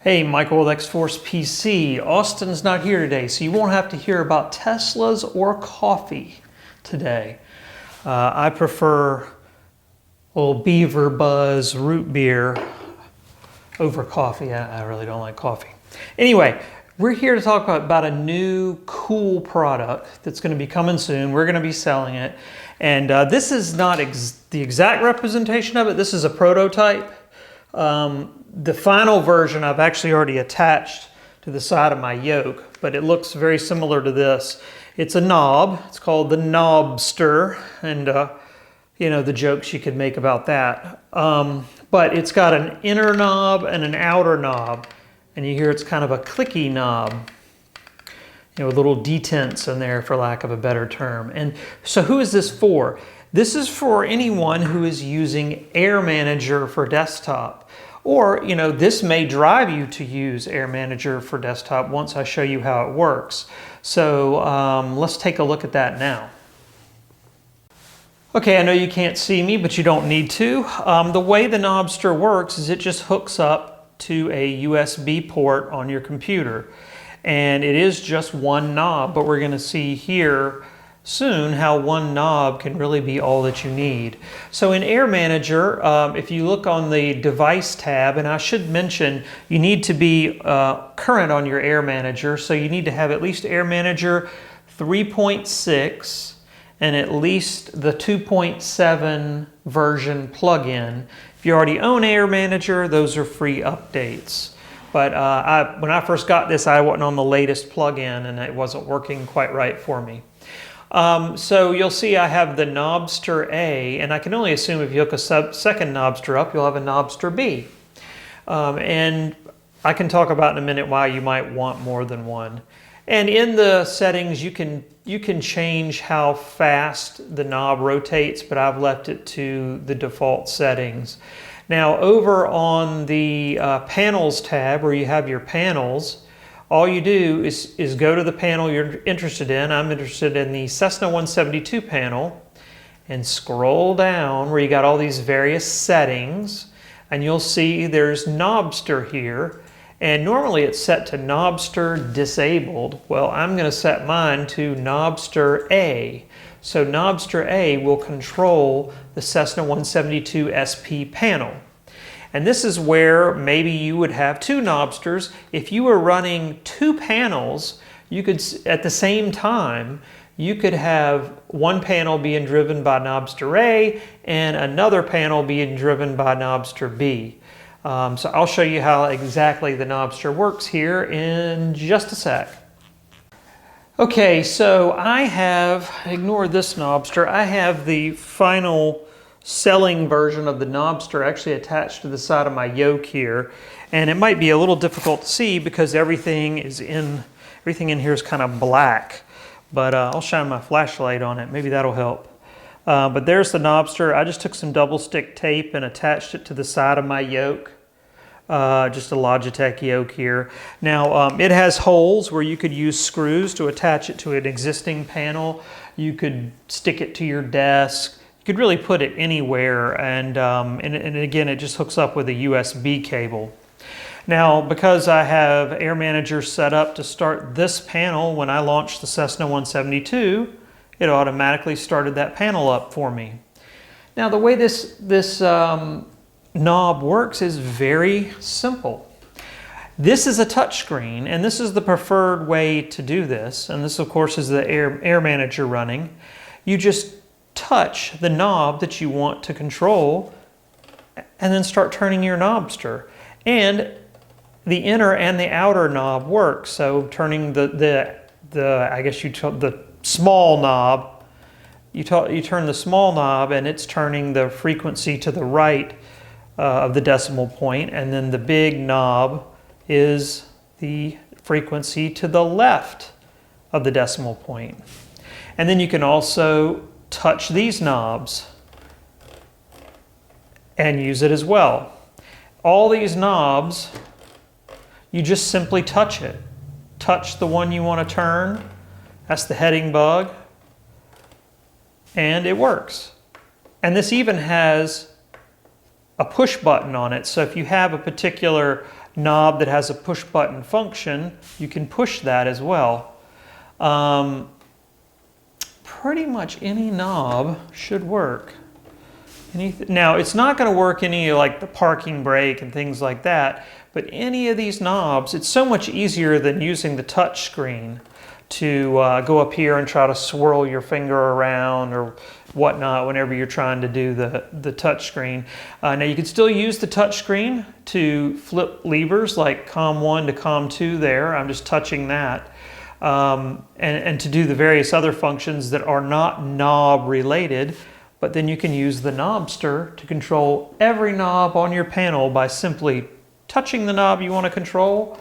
Hey, Michael with XForcePC. Austin's not here today, so you won't have to hear about Teslas or coffee today. I prefer old Beaver Buzz root beer over coffee. I really don't like coffee. Anyway, we're here to talk about a new cool product that's going to be coming soon. We're going to be selling it. And this is not the exact representation of it. This is a prototype. The final version I've actually already attached to the side of my yoke, but it looks very similar to this. It's a knob. It's called the Knobster, and you know, the jokes you could make about that. But it's got an inner knob and an outer knob, and you hear it's kind of a clicky knob. You know, little detents in there, for lack of a better term. And so who is this for? This is for anyone who is using Air Manager for desktop. Or, you know, this may drive you to use Air Manager for desktop once I show you how it works. So let's take a look at that now. Okay, I know you can't see me, but you don't need to. The way the Knobster works is it just hooks up to a USB port on your computer. And it is just one knob, but we're going to see here soon how one knob can really be all that you need. So in Air Manager, if you look on the device tab, and I should mention you need to be current on your Air Manager, so you need to have at least Air Manager 3.6 and at least the 2.7 version plugin. If you already own Air Manager, those are free updates. But when I first got this, I wasn't on the latest plugin and it wasn't working quite right for me. So you'll see I have the Knobster A, and I can only assume if you hook a second Knobster up, you'll have a Knobster B. And I can talk about in a minute why you might want more than one. And in the settings, you can change how fast the knob rotates, but I've left it to the default settings. Now over on the panels tab, where you have your panels, all you do is go to the panel you're interested in. I'm interested in the Cessna 172 panel, and scroll down where you got all these various settings, and you'll see there's Knobster here, and normally it's set to Knobster disabled. Well, I'm going to set mine to Knobster A. So Knobster A will control the Cessna 172 SP panel. And this is where maybe you would have two Knobsters. If you were running two panels, you could, at the same time, you could have one panel being driven by Knobster A and another panel being driven by Knobster B. So I'll show you how exactly the Knobster works here in just a sec. Okay, so I have, ignore this Knobster, I have the final selling version of the Knobster actually attached to the side of my yoke here, and it might be a little difficult to see because everything in here is kind of black, but I'll shine my flashlight on it, maybe that'll help. But there's the Knobster. I just took some double stick tape and attached it to the side of my yoke, just a Logitech yoke here. Now it has holes where you could use screws to attach it to an existing panel. You could stick it to your desk. You could really put it anywhere, and again, it just hooks up with a USB cable. Now, because I have Air Manager set up to start this panel when I launched the Cessna 172, it automatically started that panel up for me. Now, the way this knob works is very simple. This is a touchscreen, and this is the preferred way to do this, and this, of course, is the Air Manager running. You just touch the knob that you want to control and then start turning your Knobster. And the inner and the outer knob work. So turning the small knob, you turn the small knob and it's turning the frequency to the right of the decimal point, and then the big knob is the frequency to the left of the decimal point. And then you can also touch these knobs and use it as well. All these knobs, you just simply touch it. Touch the one you want to turn. That's the heading bug. And it works. And this even has a push button on it. So if you have a particular knob that has a push button function, you can push that as well. Pretty much any knob should work. Now, it's not going to work any like the parking brake and things like that, but any of these knobs, it's so much easier than using the touch screen to go up here and try to swirl your finger around or whatnot whenever you're trying to do the touch screen. Now you can still use the touch screen to flip levers like COM1 to COM2 there. I'm just touching that. And to do the various other functions that are not knob related, but then you can use the Knobster to control every knob on your panel by simply touching the knob you want to control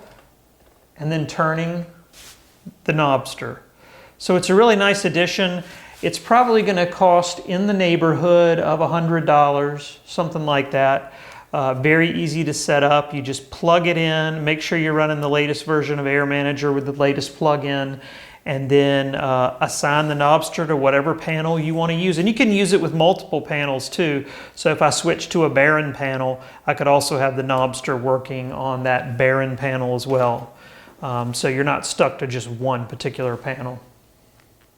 and then turning the Knobster. So it's a really nice addition. It's probably going to cost in the neighborhood of $100, something like that. Very easy to set up. You just plug it in, make sure you're running the latest version of Air Manager with the latest plug-in, and then assign the Knobster to whatever panel you want to use. And you can use it with multiple panels too. So if I switch to a barren panel, I could also have the Knobster working on that barren panel as well. So you're not stuck to just one particular panel.